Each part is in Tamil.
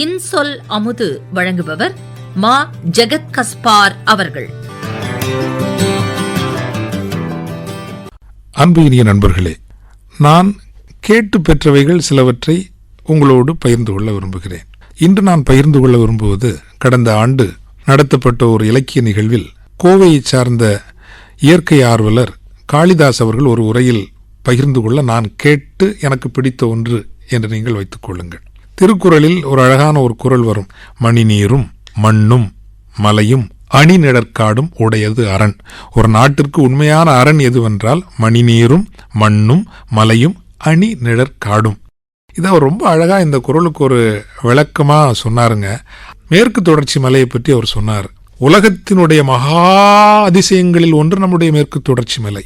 இன்சொல் அமுது வழங்குபவர் மா ஜெகத் கஸ்பார் அவர்கள். அன்பு இனிய நண்பர்களே, நான் கேட்டு பெற்றவைகள் சிலவற்றை உங்களோடு பகிர்ந்து கொள்ள விரும்புகிறேன். இன்று நான் பகிர்ந்து கொள்ள விரும்புவது, கடந்த ஆண்டு நடத்தப்பட்ட ஒரு இலக்கிய நிகழ்வில் கோவையை சார்ந்த இயற்கை ஆர்வலர் காளிதாஸ் அவர்கள் ஒரு உரையில் பகிர்ந்து கொள்ள நான் கேட்டு எனக்கு பிடித்த ஒன்று என்று நீங்கள் வைத்துக் கொள்ளுங்கள். திருக்குறளில் ஒரு அழகான ஒரு குறள் வரும். மணிநீரும் மண்ணும் மலையும் அணிநிழற்காடும் உடையது அரண். ஒரு நாட்டிற்கு உண்மையான அரண் எதுவென்றால் மணிநீரும் மண்ணும் மலையும் அணிநிழற்காடும். இதை அவர் ரொம்ப அழகா இந்த குறளுக்கு ஒரு விளக்கமா சொன்னாருங்க. மேற்கு தொடர்ச்சி மலையை பற்றி அவர் சொன்னார். உலகத்தினுடைய மகா அதிசயங்களில் ஒன்று நம்முடைய மேற்கு தொடர்ச்சி மலை.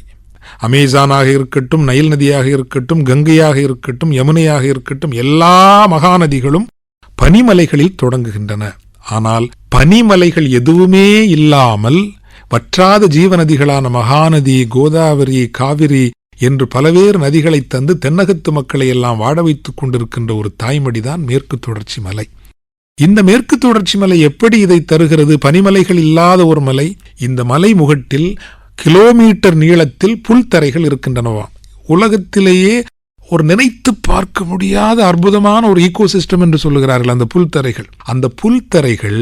அமேசானாக இருக்கட்டும், நைல் நதியாக இருக்கட்டும், கங்கையாக இருக்கட்டும், யமுனையாக இருக்கட்டும், எல்லா மகாநதிகளும் பனிமலைகளில் தொடங்குகின்றன. ஆனால் பனிமலைகள் எதுவுமே இல்லாமல் வற்றாத ஜீவநதிகளான மகாநதி, கோதாவரி, காவிரி என்று பலவேறு நதிகளை தந்து தென்னகத்து மக்களை எல்லாம் வாழ வைத்துக் கொண்டிருக்கின்ற ஒரு தாய்மடிதான் மேற்கு தொடர்ச்சி மலை. இந்த மேற்கு தொடர்ச்சி மலை எப்படி இதை தருகிறது? பனிமலைகள் இல்லாத ஒரு மலை. இந்த மலை முகட்டில் கிலோமீட்டர் நீளத்தில் புல்தரைகள் இருக்கின்றனவாம். உலகத்திலேயே ஒரு நினைத்து பார்க்க முடியாத அற்புதமான ஒரு ஈகோசிஸ்டம் என்று சொல்லுகிறார்கள் அந்த புல்தரைகள். அந்த புல்தரைகள்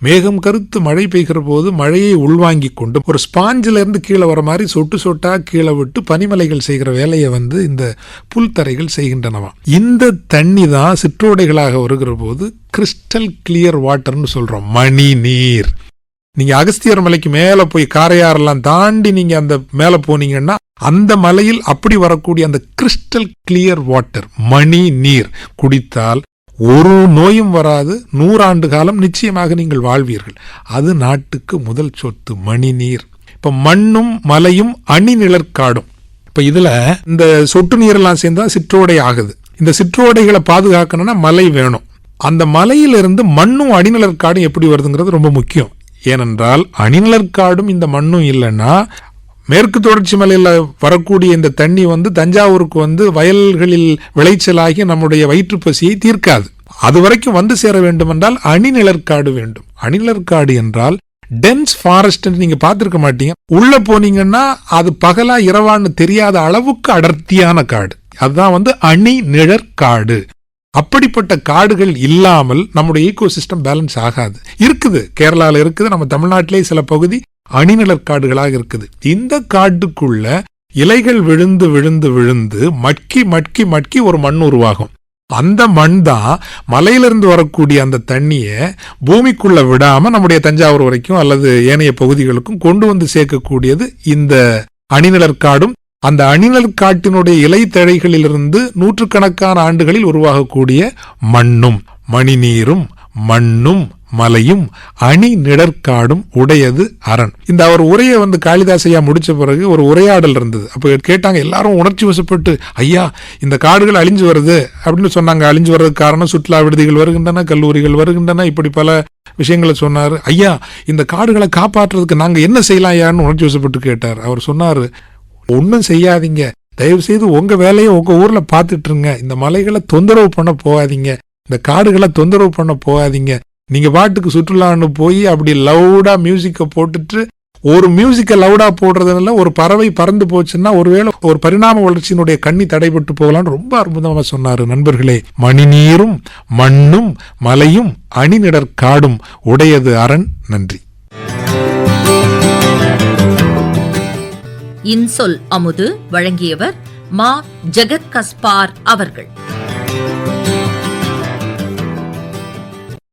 மேகம் கருத்து மழை பெய்கிற போது மழையை உள்வாங்கிக் கொண்டு ஒரு ஸ்பாஞ்சில இருந்து கீழே வர மாதிரி சொட்டு சொட்டா கீழே விட்டு பனிமலைகள் செய்கிற வேலையை இந்த புல்தரைகள் செய்கின்றனவாம். இந்த தண்ணி தான் சிற்றோடைகளாக வருகிற போது கிறிஸ்டல் கிளியர் வாட்டர்னு சொல்றோம், மணி நீர். நீங்க அகஸ்தியர் மலைக்கு மேல போய் காரையாரெல்லாம் தாண்டி நீங்க அந்த மேல போனீங்கன்னா அந்த மலையில் அப்படி வரக்கூடிய அந்த கிறிஸ்டல் கிளியர் வாட்டர், மணி நீர் குடித்தால் ஒரு நோயும் வராது. 100 ஆண்டு காலம் நிச்சயமாக நீங்கள் வாழ்வீர்கள். அது நாட்டுக்கு முதல் சொத்து, மணி நீர். இப்ப மண்ணும் மலையும் அணிநிழற்காடும். இப்ப இதுல இந்த சொட்டு நீரெல்லாம் சேர்ந்தா சிற்றோடை ஆகுது. இந்த சிற்றோடைகளை பாதுகாக்கணும்னா மலை வேணும். அந்த மலையிலிருந்து மண்ணும் அணிநிழற்காடும் எப்படி வருதுங்கிறது ரொம்ப முக்கியம். ஏனென்றால் அணிநிழற்காடும் இந்த மண்ணும் இல்லைன்னா மேற்கு தொடர்ச்சி மலையில் வரக்கூடிய இந்த தண்ணி தஞ்சாவூருக்கு வயல்களில் விளைச்சலாகி நம்முடைய வயிற்று பசியை தீர்க்காது. அது வரைக்கும் வந்து சேர வேண்டும் என்றால் அணிநிழற்காடு வேண்டும். அணிநிழற்காடு என்றால் டென்ஸ் ஃபாரஸ்ட் நீங்க பார்த்திருக்க மாட்டீங்க. உள்ள போனீங்கன்னா அது பகலா இரவான்னு தெரியாத அளவுக்கு அடர்த்தியான காடு. அதுதான் அணிநிழற்காடு. அப்படிப்பட்ட காடுகள் இல்லாமல் நம்முடைய ஈகோசிஸ்டம் பேலன்ஸ் ஆகாது. இருக்குது, கேரளாவில் இருக்குது, நம்ம தமிழ்நாட்டிலே சில பகுதி அணிநிழற்காடுகளாக இருக்குது. இந்த காட்டுக்குள்ள இலைகள் விழுந்து விழுந்து விழுந்து மட்கி மட்கி மட்கி ஒரு மண் உருவாகும். அந்த மண் தான் மலையிலிருந்து வரக்கூடிய அந்த தண்ணியை பூமிக்குள்ள விடாம நம்முடைய தஞ்சாவூர் வரைக்கும் அல்லது ஏனைய பகுதிகளுக்கும் கொண்டு சேர்க்கக்கூடியது இந்த அணிநிழற்காடும். அந்த அணிநிழற்காட்டினுடைய இலைத்தழைகளிலிருந்து நூற்றுக்கணக்கான ஆண்டுகளில் உருவாகக்கூடிய மண்ணும் மணிநீரும் மண்ணும் மலையும் அணிநிழற்காடும் உடையது அரண். இந்த அவர் உரையை காளிதாசையா முடிச்ச பிறகு ஒரு உரையாடல் இருந்தது. அப்ப கேட்டாங்க எல்லாரும் உணர்ச்சி வசப்பட்டு, ஐயா இந்த காடுகள் அழிஞ்சு வருது அப்படின்னு சொன்னாங்க. அழிஞ்சு வர்றதுக்கு காரணம் சுற்றுலா விடுதிகள் வருகின்றன, கல்லூரிகள் வருகின்றன, இப்படி பல விஷயங்களை சொன்னாரு. ஐயா இந்த காடுகளை காப்பாற்றுறதுக்கு நாங்க என்ன செய்யலாம் ஐயான்னு உணர்ச்சி வசப்பட்டு கேட்டார். அவர் சொன்னாரு, ஒன்னும் செய்யாதீங்க, தயவு செய்து உங்க வேலையை உங்க ஊர்ல பாத்துட்டு இருங்க. இந்த மலைகளை தொந்தரவு பண்ண போகாதீங்க, இந்த காடுகளை தொந்தரவு பண்ண போகாதீங்க. நீங்க பாட்டுக்கு சுற்றுலான்னு போய் அப்படி லவுடா மியூசிக்கை போட்டுட்டு, ஒரு மியூசிக்கை லவுடா போடுறதுனால ஒரு பறவை பறந்து போச்சுன்னா ஒருவேளை ஒரு பரிணாம வளர்ச்சியினுடைய கண்ணி தடைபட்டு போகலான்னு ரொம்ப அற்புதமா சொன்னாரு. நண்பர்களே, மணிநீரும் மண்ணும் மலையும் அணிநிழற்காடும் உடையது அரண். நன்றி. இன்சொல் அமுது வழங்கியவர் மா ஜெகத் கஸ்பார் அவர்கள்.